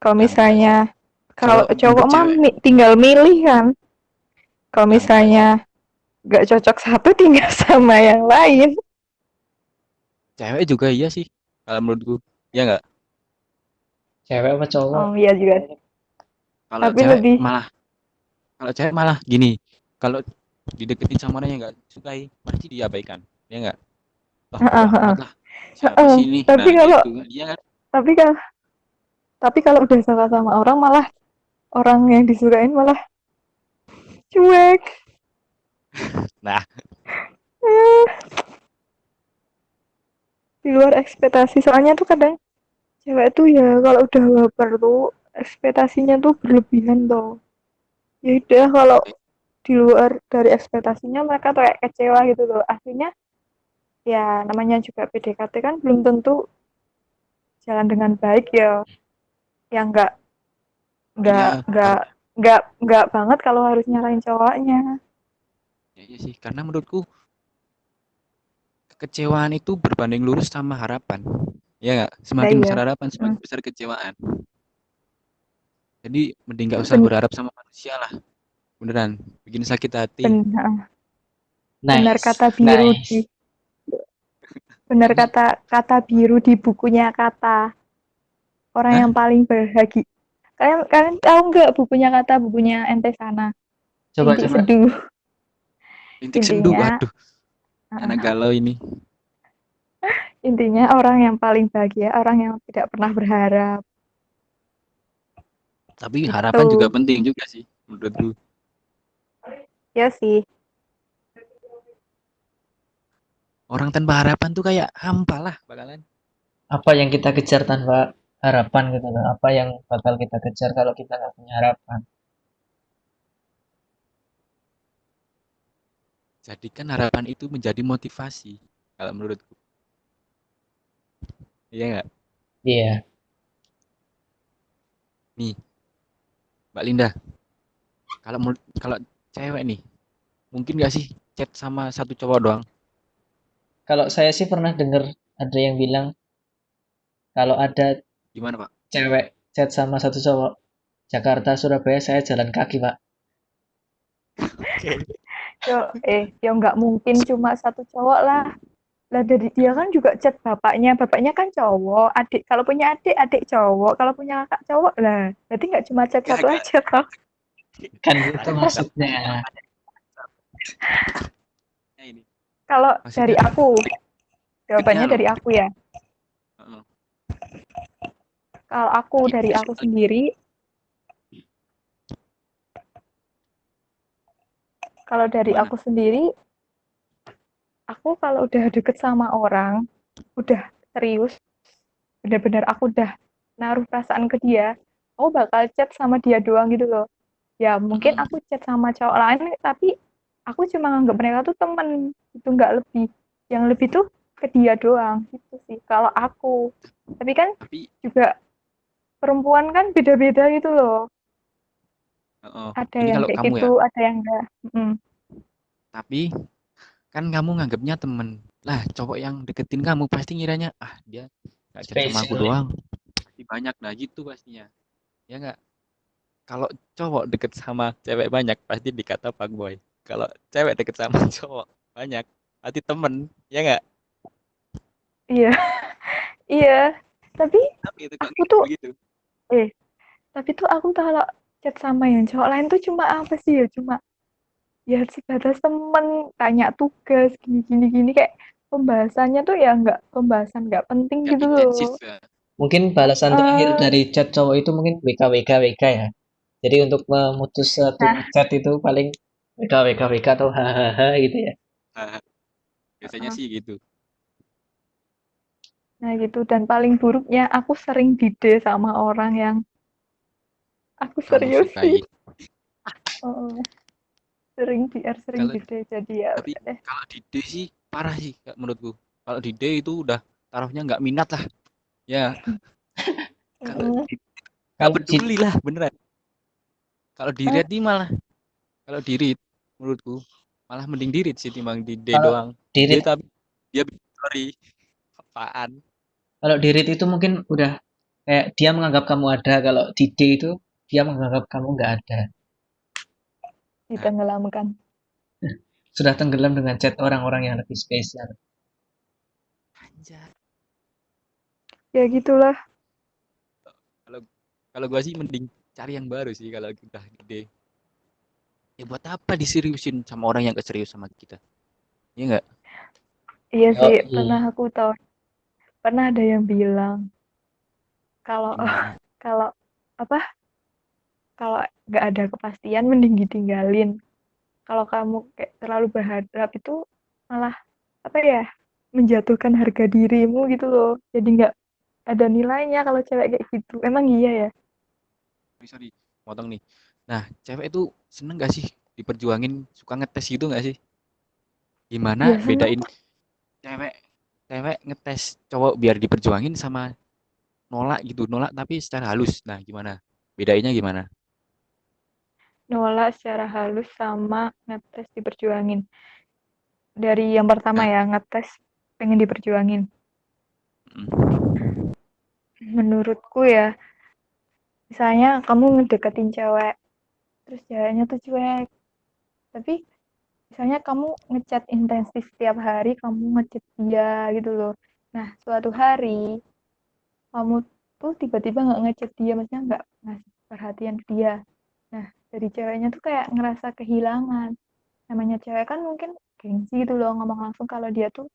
Kalau ya enggak sih. misalnya kalau Kalau cowok untuk mah cewek, tinggal milih kan. Kalau ya enggak sih. misalnya gak cocok satu tinggal sama yang lain. Cewek juga iya sih. Kalau menurutku, ya enggak. Cewek apa cowok? Oh iya juga. Kalau Tapi cewek lebih malah, kalau cewek malah gini. Kalau dideketin sama orang yang nggak sukai, pasti diabaikan. Ya enggak. Oh, bodoh Heeh, heeh. amat lah. Siapa Heeh. sih ini? Tapi Nah, kalau gitu. Iya kan? tapi kalau tapi kalau udah suka sama orang malah orang yang disukain malah cuek. Nah, Eh, di luar ekspektasi. Soalnya tuh kadang cewek tuh ya kalau udah baper tuh ekspektasinya tuh berlebihan tuh. Ya udah kalau di luar dari ekspektasinya mereka tuh kayak kecewa gitu loh. Akhirnya ya namanya juga PDKT kan belum tentu jalan dengan baik ya. Yang iya, nggak nggak banget kalau harus nyalain cowoknya. Ya iya sih, karena menurutku kekecewaan itu berbanding lurus sama harapan. Ya nggak? Ya Semakin iya. besar harapan, Mm. semakin besar kecewaan. Jadi mending nggak usah Ben- berharap sama manusia lah. Beneran, bikin sakit hati. benar benar Nice, kata biru di nice. benar Ini, kata biru di bukunya kata orang hah? yang paling bahagia. Kalian kalian tahu nggak bukunya kata bukunya ente sana? Coba, Rintik coba. Seduh. Rintik sendu, Intinya waduh, anak galau ini. intinya orang yang paling bahagia orang yang tidak pernah berharap Tapi harapan juga itu. penting juga sih, menurutku. Ya sih. Orang tanpa harapan tuh kayak hampa lah bakalan. Apa yang kita kejar tanpa harapan gitu loh. Apa yang bakal kita kejar kalau kita nggak punya harapan. Jadikan harapan itu menjadi motivasi, kalau menurutku. Iya nggak? Iya. Nih, Mbak Linda, kalau cewek nih, mungkin nggak sih chat sama satu cowok doang? Kalau saya sih pernah dengar ada yang bilang kalau ada Gimana, Pak? cewek chat sama satu cowok, Jakarta Surabaya saya jalan kaki, Pak. Oke. Yo nggak mungkin cuma satu cowok lah. Lah dari dia kan juga chat bapaknya kan cowok, adik kalau punya adik cowok, kalau punya kakak cowok lah. Jadi nggak cuma chat Gak, satu gak. aja toh. Kan gitu Tanya, maksudnya. ini. Kalau dari Maksudnya aku, dikitnya jawabannya loh. dari aku ya. Heeh. Kalau aku dari aku sendiri, kalau dari Gimana? aku sendiri, aku kalau udah deket sama orang, udah serius, benar-benar aku udah naruh perasaan ke dia, aku bakal chat sama dia doang gitu loh. Ya mungkin Heeh. aku chat sama cowok lain, tapi aku cuma nganggap mereka tuh temen, itu nggak lebih. Yang lebih tuh ke dia doang gitu sih. Kalau aku, tapi kan Tapi juga perempuan kan beda-beda gitu loh. heeh. Ada Ini yang kalau kayak kamu ya. gitu, ada yang enggak. Mm. Tapi kan kamu nganggapnya temen. Lah, cowok yang deketin kamu pasti ngiranya, ah dia nggak chat sama aku Spesial ya. doang. Pasti banyak lah gitu pastinya. Ya nggak? Kalau cowok deket sama cewek banyak pasti dikata fuckboy. Kalau cewek deket sama cowok banyak pasti temen. Ya nggak? Iya, iya. Tapi Tapi itu kok aku tuh, begitu. eh, tapi tuh aku kalau chat sama yang cowok lain tuh cuma apa sih ya? Cuma ya sebatas temen, tanya tugas, gini kayak pembahasannya tuh ya nggak pembahasan nggak penting Nggak gitu intensif loh. ya. Mungkin balasan terakhir Eh, dari chat cowok itu mungkin WKWKWK ya. Jadi untuk memutus satu nah, chat itu paling WKWKWK atau hahaha gitu ya. Nah, biasanya eh, sih gitu. nah gitu. Dan paling buruknya aku sering dide sama orang yang aku Kamu serius sih. sukai. Eh, sering PR, sering Kalau dide. Jadi ya tapi udah deh. kalau di D sih parah sih Kak, menurutku. Kalau di D itu udah taruhnya nggak minat lah. Ya, kalau Mm, nggak Kalau cheat, peduli lah beneran. Kalau di eh, read nih malah, kalau di read menurutku malah mending di read sih timbang di D kalau doang. Di D dirit, tapi dia bikin story apaan. kalau dirit itu mungkin udah kayak dia menganggap kamu ada. Kalau di D itu dia menganggap kamu nggak ada. Nah, ditenggelamkan. Sudah tenggelam dengan chat orang-orang yang lebih spesial. anjay. Ya gitulah. Kalau kalau gua sih mending cari yang baru sih kalau udah gede. Ya buat apa diseriusin sama orang yang gak serius sama kita? Iya nggak? Iya Yo, sih, pernah aku tahu. Pernah ada yang bilang kalau Gimana? kalau apa? Kalau nggak ada kepastian mending ditinggalin. Kalau kamu kayak terlalu berharap itu malah apa ya? Menjatuhkan harga dirimu gitu loh. Jadi nggak ada nilainya kalau cewek kayak gitu. Emang iya ya? Sorry, potong nih. Nah, cewek itu seneng gak sih diperjuangin, suka ngetes gitu gak sih? Gimana Ya seneng. bedain cewek cewek ngetes cowok biar diperjuangin sama nolak gitu, nolak tapi secara halus. Nah, gimana? Bedainnya gimana? nolak secara halus sama ngetes diperjuangin. Dari yang pertama Nah, ya, ngetes pengen diperjuangin. mm, Menurutku ya, misalnya kamu ngedeketin cewek, terus ceweknya tuh cuek, tapi misalnya kamu ngechat intensif setiap hari, kamu ngechat dia gitu loh. Nah, suatu hari kamu tuh tiba-tiba nggak ngechat dia, maksudnya nggak ngasih perhatian ke dia. Nah, dari ceweknya tuh kayak ngerasa kehilangan. Namanya cewek kan mungkin gengsi gitu loh ngomong langsung kalau dia tuh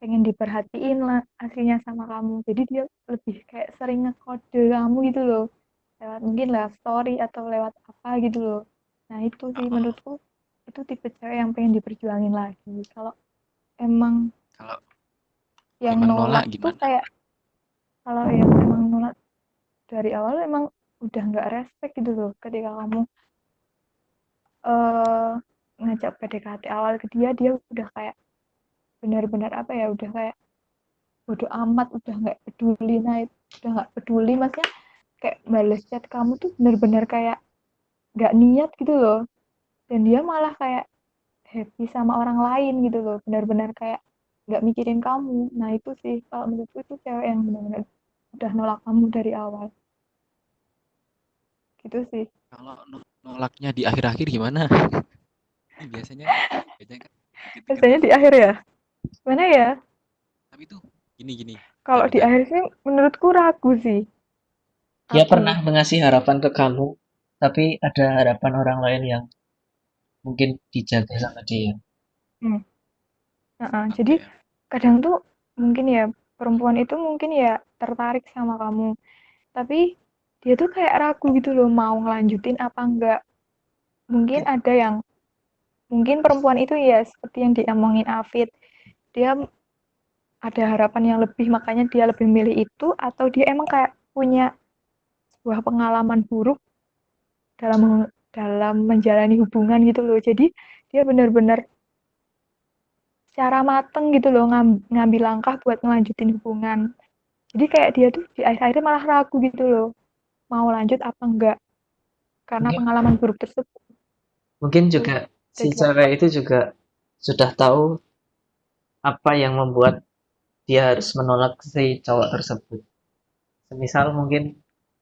pengen diperhatiin lah aslinya sama kamu. Jadi dia lebih kayak sering ngekode kamu gitu loh. Lewat mungkin lewat story atau lewat apa gitu loh. Nah, itu sih oh, menurutku itu tipe cewek yang pengen diperjuangin lagi. Kalau emang kalau yang emang nolak nolak tuh gimana? kayak kalau yang emang nolak dari awal emang udah nggak respect gitu loh ketika kamu eh ngajak PDKT awal ke dia, dia udah kayak benar-benar apa ya, udah kayak bodoh amat, udah nggak peduli. Nah, udah nggak peduli maksudnya kayak balas chat kamu tuh benar-benar kayak nggak niat gitu loh, dan dia malah kayak happy sama orang lain gitu loh, benar-benar kayak nggak mikirin kamu. Nah, itu sih kalau menurutku itu cewek yang benar-benar udah nolak kamu dari awal gitu sih. Kalau nolaknya di akhir-akhir gimana? Ini biasanya kan deket-deket Biasanya di gitu. akhir ya, mana ya, Tapi tuh gini-gini. Bentar, kalau di bentar. akhir sih menurutku ragu sih Dia aku. pernah mengasih harapan ke kamu, tapi ada harapan orang lain yang mungkin dijaga sama dia. Hmm. Apa Jadi ya? kadang tuh mungkin ya perempuan itu mungkin ya tertarik sama kamu, tapi dia tuh kayak ragu gitu loh mau ngelanjutin apa enggak. Mungkin Mungkin ada yang mungkin perempuan itu ya seperti yang diomongin Afid, dia ada harapan yang lebih makanya dia lebih milih itu, atau dia emang kayak punya sebuah pengalaman buruk dalam dalam menjalani hubungan gitu loh. Jadi dia benar-benar secara mateng gitu loh ngambil langkah buat ngelanjutin hubungan. Jadi kayak dia tuh di akhir-akhir malah ragu gitu loh, mau lanjut apa enggak karena Mungkin pengalaman buruk tersebut. mungkin Tuh, juga si jadi cewek itu juga sudah tahu apa yang membuat dia harus menolak si cowok tersebut. Semisal mungkin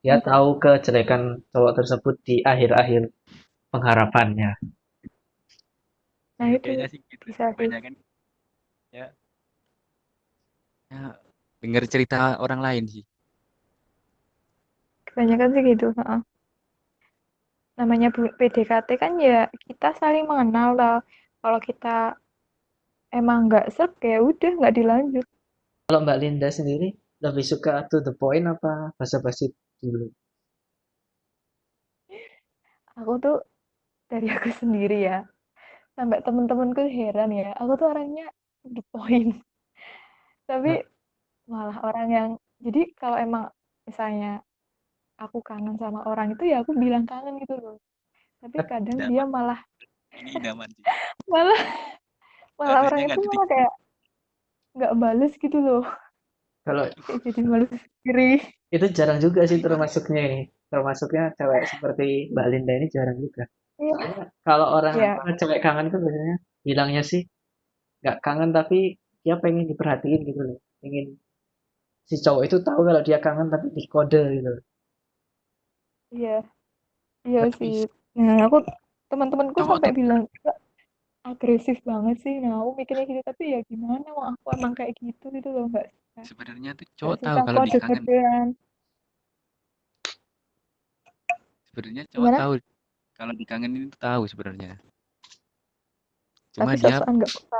dia tahu kejelekan cowok tersebut di akhir-akhir pengharapannya. nah ya itu kayaknya sih gitu. bisa sih. Kebanyakan ya, ya dengar cerita orang lain sih. Kebanyakan sih gitu. Heeh. Namanya PDKT kan ya kita saling mengenal lah. Kalau kita emang nggak serp ya udah nggak dilanjut. Kalau Mbak Linda sendiri lebih suka to the point apa basa-basi dulu? Aku tuh dari aku sendiri ya, sampai temen-temenku heran ya. Aku tuh orangnya to the point. Tapi Nah, malah orang yang jadi kalau emang misalnya aku kangen sama orang itu ya aku bilang kangen gitu loh. Tapi kadang dia Idaman. malah Ini idaman sih. malah malah orang Harusnya itu nggak titik. malah kayak nggak bales gitu loh. kalau Kayak jadi malu sendiri. itu jarang juga sih Tapi bagus. termasuknya ini. Termasuknya cewek seperti Mbak Linda ini jarang juga. Iya. Soalnya kalau orang Ya, apa cewek kangen itu biasanya bilangnya sih nggak kangen tapi dia pengen diperhatiin gitu loh. Pengen si cowok itu tahu kalau dia kangen tapi di kode gitu. iya, iya Tapi sih. Nah, aku teman-temanku cowok sampai tuh bilang "Kak, agresif banget sih." Nah, aku mikirnya gitu, tapi ya gimana? Wah, aku emang kayak gitu gitu loh, sebenarnya tuh nggak cowok tahu suka kalau dikangen. kode-kodean. Sebenarnya cowok Gimana? tahu kalau dikangenin itu tahu sebenarnya. Cuma Tapi dia sok-sokan nggak suka.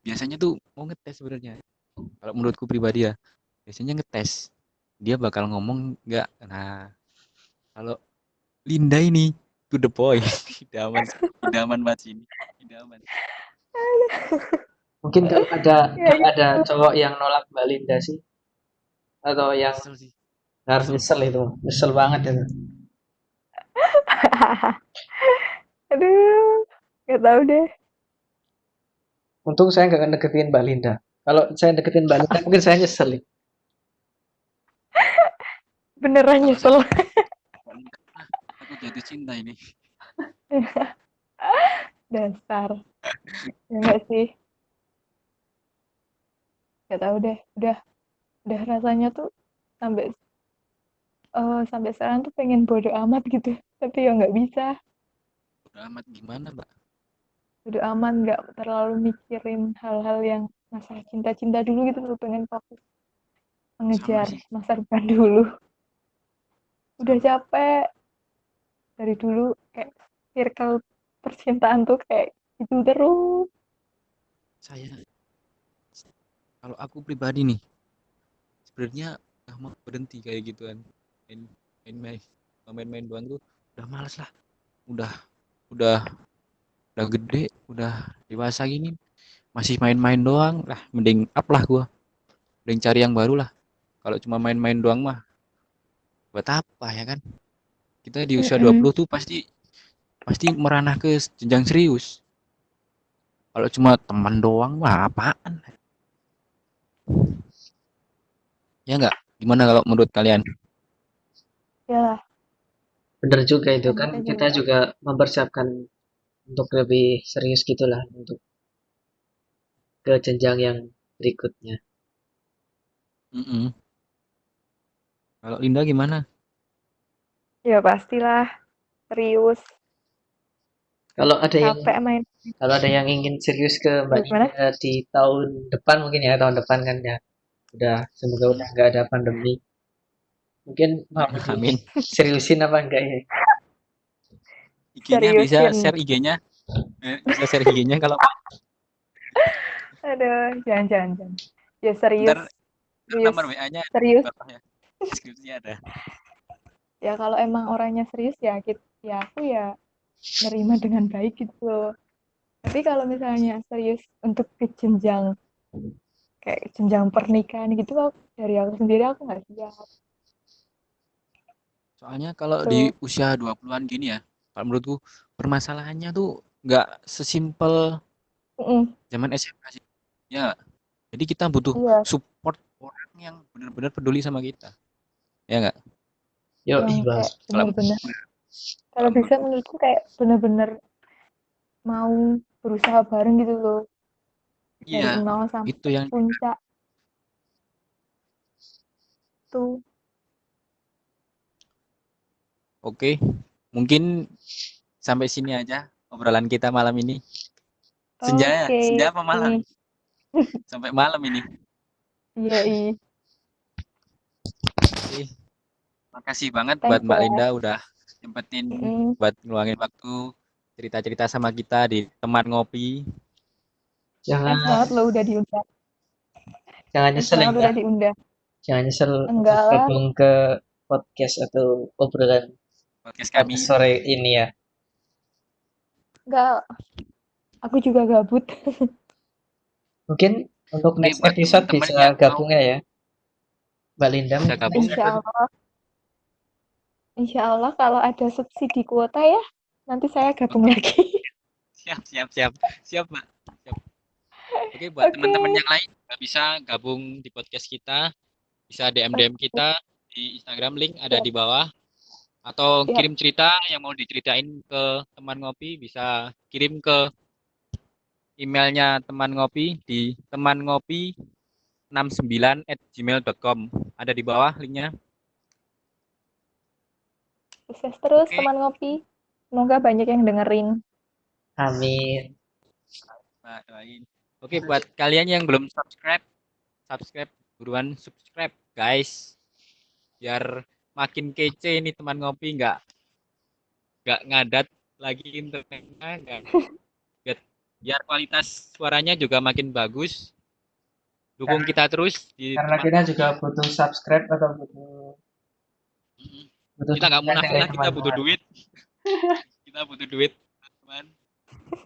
biasanya tuh mau ngetes sebenarnya. Kalau menurutku pribadi ya, biasanya ngetes. Dia bakal ngomong nggak. Nah, kalau Linda ini to the point. Idaman, idaman banget sini. Idaman. Mungkin Ya kalau ada gitu. cowok yang nolak Mbak Linda sih atau yang Nyesel sih. harus Nyesel. nyesel itu, nyesel banget itu. Aduh, nggak tahu deh. Untung saya nggak deketin Mbak Linda. Kalau saya deketin Mbak Linda mungkin saya nyesel. Beneran Kalau saya nyesel. enggak lah, takut jatuh cinta ini. Dasar. Ya enggak sih? Gak tahu deh. Udah rasanya tuh sampai sampai sekarang tuh pengen bodo amat gitu. Tapi ya nggak bisa. Udah amat gimana, Mbak? Bodo amat, nggak terlalu mikirin hal-hal yang masalah cinta-cinta dulu gitu loh. Pengen fokus Sama mengejar sih, masa depan dulu. Udah sama. capek dari dulu kayak circle percintaan tuh kayak itu terus. Saya kalau aku pribadi nih, sebenarnya udah mau berhenti kayak gituan. Main main main doang tuh udah males lah. Udah udah udah gede, udah dewasa gini masih main-main doang lah, mending up lah gua. Mending cari yang baru lah. Kalau cuma main-main doang mah buat apa ya kan? Kita di usia Mm-mm. 20 tuh pasti pasti meranah ke jenjang serius. Kalau cuma teman doang mah apaan? Ya enggak? Gimana kalau menurut kalian? Ya, Bener juga itu kan kan kita kita juga. juga mempersiapkan untuk lebih serius gitulah untuk ke jenjang yang berikutnya. Mm-mm. Kalau Linda gimana? Ya pastilah serius. Kalau ada yang Capek main. kalau ada yang ingin serius ke Mbak Gimana? Linda di tahun depan mungkin ya tahun depan kan ya udah semoga Mm-mm. udah nggak ada pandemi mungkin mau Amin. diseriusin apa enggak ya. IG-nya bisa Seriusin. share IG-nya. Bisa share IG-nya kalau Aduh, jangan. Ya serius, ntar serius, nomor WA-nya di serius. bawah ya. Deskripsinya ada. Ya kalau emang orangnya serius ya, ya aku ya nerima dengan baik gitu loh. Tapi kalau misalnya serius untuk ke jenjang kayak jenjang pernikahan gitu, dari aku sendiri aku nggak siap Soalnya kalau di tuh. usia 20-an gini ya, kalau menurutku permasalahannya tuh nggak sesimpel Mm-mm. zaman SMA sih. Ya, jadi kita butuh Iya, support orang yang benar-benar peduli sama kita. Ya nggak? Yo yang bos. kayak Kalau benar-benar. Kalau kalau bisa menurutku menurutku kayak benar-benar mau berusaha bareng gitu loh, dari iya, nol sampai itu yang puncak tuh. oke. Mungkin sampai sini aja obrolan kita malam ini. Senja ya? Oke, Senja apa malam? Sampai malam ini. iya, iya. Oke. Makasih banget buat Thanks Mbak ya. Linda udah nyempetin Mm-mm. buat ngeluangin waktu cerita-cerita sama kita di teman ngopi. Jangan Thanks banget lo udah diundang. jangan Thanks nyesel banget ya. udah diundang. Jangan nyesel untuk Enggak lah, gabung ke podcast atau obrolan Podcast pada kami. sore ini ya. enggak. Aku juga gabut. Mungkin untuk Oke, next buat episode teman-teman bisa yang mau gabung ya Mbak Linda bisa mungkin next gabung, Insya episode. Allah, insya Allah kalau ada subsidi kuota ya, nanti saya gabung oke, lagi. siap, siap, siap, siap, Mbak. Siap. Oke, buat Oke. teman-teman yang lain nggak bisa gabung di podcast kita, bisa DM Oke, kita di Instagram, link ada siap, di bawah. Atau siap. kirim cerita yang mau diceritain ke teman ngopi, bisa kirim ke emailnya teman ngopi di temanngopi69@gmail.com. Ada di bawah linknya. Sukses terus Oke, teman ngopi. Semoga banyak yang dengerin. Amin. Mbak, doain. Oke, buat kalian yang belum subscribe, subscribe buruan subscribe, guys. Biar makin kece ini teman ngopi, nggak ngadat lagi internetnya, nggak biar, biar kualitas suaranya juga makin bagus. Dukung Karena, kita terus di karena teman kita juga ngopi. butuh subscribe atau butuh butuh Kita nggak dukungan munafik dari lah, kita butuh teman-teman. duit. Kita butuh duit, teman.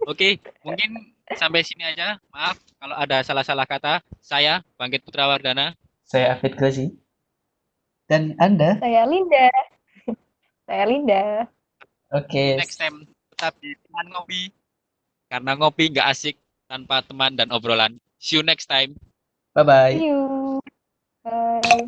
Oke, mungkin sampai sini aja. Maaf kalau ada salah-salah kata. Saya Bangkit Putrawardana. Saya Afid Gozi. Dan Anda? Saya Linda. Saya Linda. See you Oke. next time. Tetap di teman ngopi. Karena ngopi nggak asik tanpa teman dan obrolan. See you next time. Bye-bye. See you. Bye.